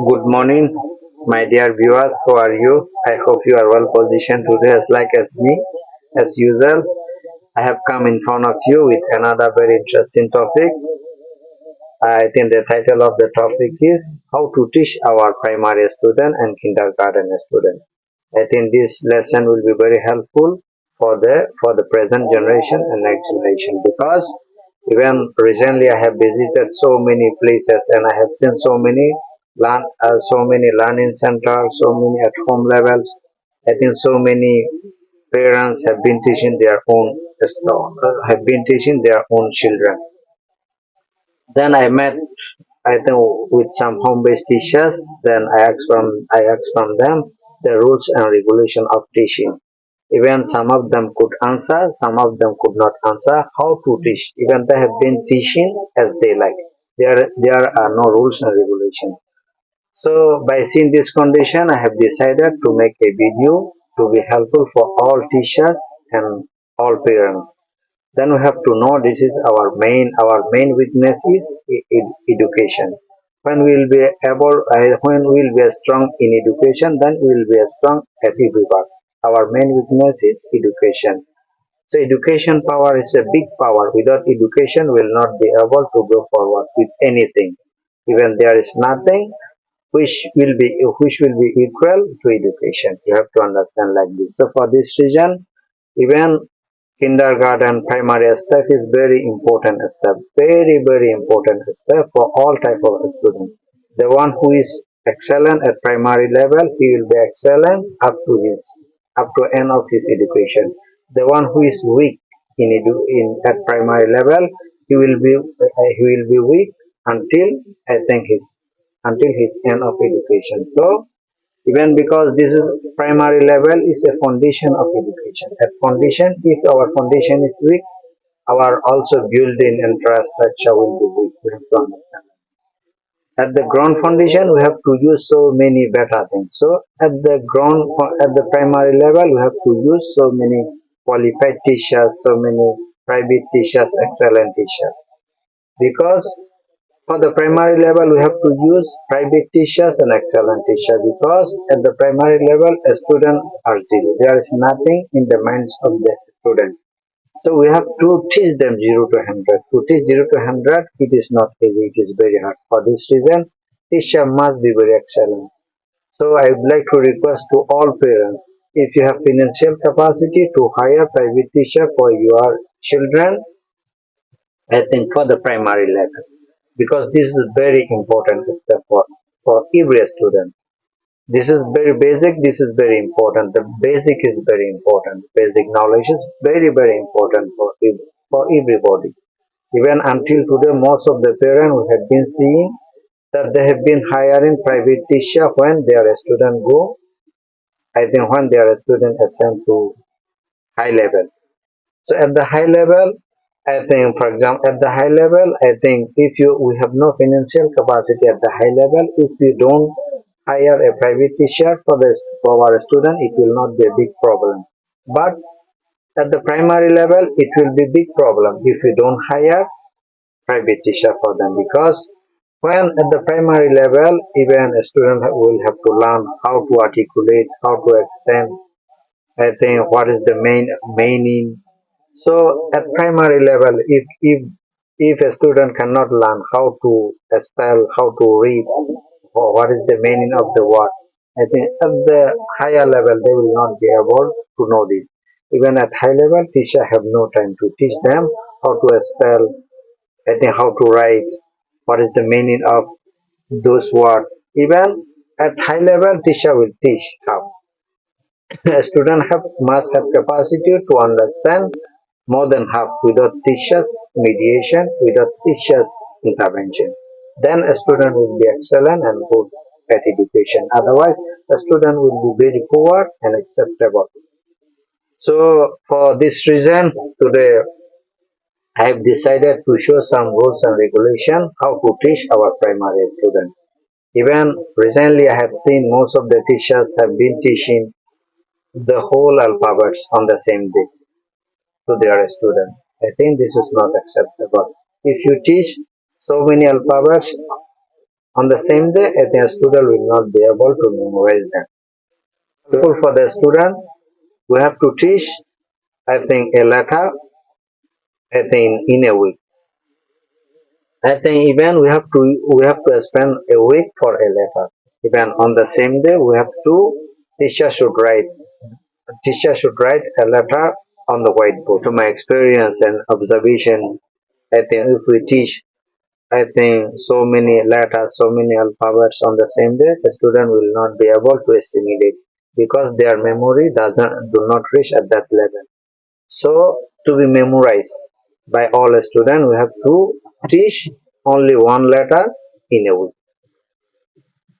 Good morning, my dear viewers. How are you? I hope you are well positioned today, as me. As usual, I have come in front of you with another very interesting topic. I think the title of the topic is How to Teach Our Primary Student and Kindergarten Student. I think this lesson will be very helpful for the present generation and next generation because even recently I have visited so many places and I have seen so many learning centers, so many at home levels. I think so many parents have been teaching have been teaching their own children. Then I met, I think, with some home-based teachers. Then I asked from them the rules and regulation of teaching. Even some of them could answer, some of them could not answer how to teach. Even they have been teaching as they like. There are no rules and regulations. So by seeing this condition, I have decided to make a video to be helpful for all teachers and all parents. Then we have to know this is our main weakness is education. When we will be when we will be strong in education, then we will be strong at every part. Our main weakness is education. So education power is a big power. Without education, we will not be able to go forward with anything. Even there is nothing which will be equal to education. You have to understand like this. So for this reason, even kindergarten primary step is very important step, very important step for all type of students. The one who is excellent at primary level, he will be excellent up to end of his education. The one who is weak in at primary level, he will be weak until I think his end of education. So even because this is primary level is a foundation of education. At foundation, if our foundation is weak, our also built-in infrastructure will be weak. We have to understand. At the ground foundation, we have to use so many better things. So at the primary level, we have to use so many qualified teachers, so many private teachers, excellent teachers. Because for the primary level, we have to use private teachers and excellent teachers because at the primary level, a student are zero. There is nothing in the minds of the student. So we have to teach them 0 to 100. To teach 0 to 100, it is not easy. It is very hard. For this reason, teacher must be very excellent. So I would like to request to all parents, if you have financial capacity to hire private teacher for your children, I think for the primary level because this is very important step for every student. This is very basic, this is very important. The basic is very important. Basic knowledge is very important for everybody. Even until today, most of the parents who have been seeing that they have been hiring private teacher when their student go, I think when their student ascend to high level. So at the high level, I think, for example, at the high level, I think if we have no financial capacity at the high level, if we don't hire a private teacher for our student, it will not be a big problem. But at the primary level, it will be big problem if we don't hire private teacher for them because when at the primary level, even a student will have to learn how to articulate, how to accent, I think what is the meaning. So at primary level, if a student cannot learn how to spell, how to read, or what is the meaning of the word, I think at the higher level they will not be able to know this. Even at high level, teacher have no time to teach them how to spell, I think how to write, what is the meaning of those words. Even at high level, teacher will teach how. A student must have capacity to understand more than half without teachers' mediation, without teachers' intervention. Then a student will be excellent and good at education. Otherwise, a student will be very poor and acceptable. So, for this reason, today I have decided to show some rules and regulation how to teach our primary students. Even recently, I have seen most of the teachers have been teaching the whole alphabets on the same day to their students. I think this is not acceptable. If you teach so many alphabets On the same day, I think a student will not be able to memorize them. For the student, we have to teach, I think, a letter, I think, in a week. I think even we have to spend a week for a letter. Even on the same day, we have to teacher should write teacher should write a letter on the whiteboard. To my experience and observation, I think if we teach, I think so many letters, so many alphabets on the same day, the student will not be able to assimilate because their memory doesn't do not reach at that level. So to be memorized by all students, we have to teach only one letter in a week.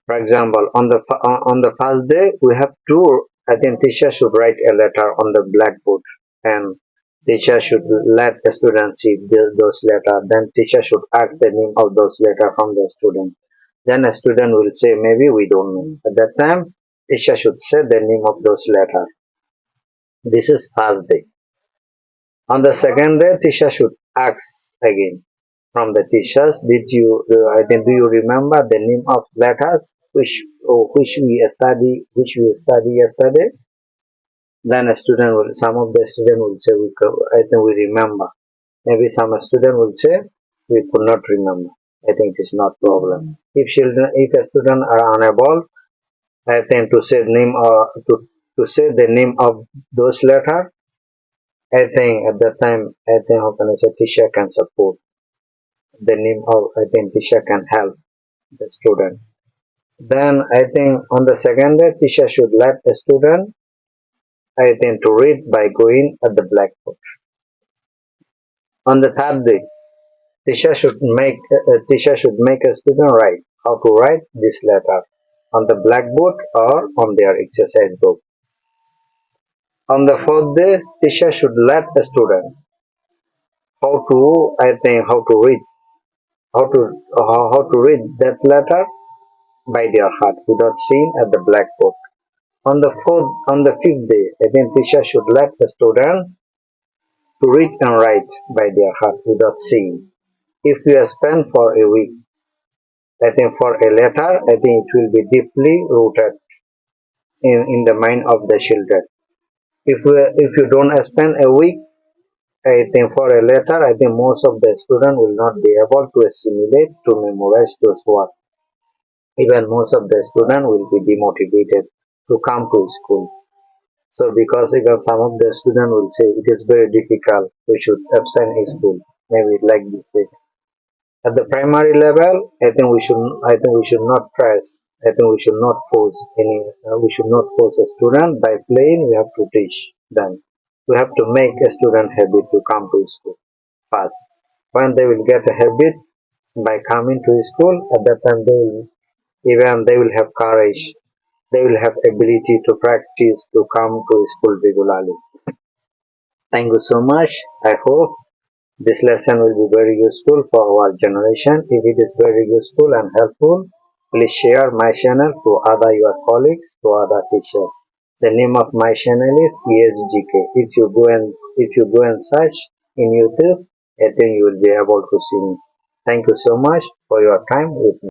For example, on the first day, we have to. I think teacher should write a letter on the blackboard, and teacher should let the student see those letters. Then teacher should ask the name of those letters from the student. Then a student will say, maybe we don't know. At that time, teacher should say the name of those letters. This is first day. On the second day, teacher should ask again from the teachers, I think, do you remember the name of letters which we study yesterday? Then some of the student will say, I think we remember. Maybe some student will say, we could not remember. I think it is not problem. If a student are unable, I think to say the name of those letters, I think at that time, I think how can I say, teacher can support the name of, I think teacher can help the student. Then I think on the second day, teacher should let the student, I think, to read by going at the blackboard. On the third day, teacher should make a student write how to write this letter on the blackboard or on their exercise book. On the fourth day, teacher should let the student how to read that letter by their heart without seeing at the blackboard. On the fifth day, again teacher should let the student to read and write by their heart without seeing. If we spend for a week, I think for a letter, I think it will be deeply rooted in the mind of the children. If you don't spend a week, I think for a letter, I think most of the students will not be able to assimilate to memorize those words. Even most of the students will be demotivated to come to school. So because even some of the students will say it is very difficult, we should absent school. Maybe like this. At the primary level, I think we should not press. I think we should not force we should not force a student by playing. We have to teach them. We have to make a student habit to come to school first. When they will get a habit by coming to school, at that time they will have courage. They will have ability to practice to come to school regularly. Thank you so much. I hope this lesson will be very useful for our generation. If it is very useful and helpful, please share my channel to other your colleagues, to other teachers. The name of my channel is ESGK. If you go and search in YouTube, I think you will be able to see me. Thank you so much for your time with me.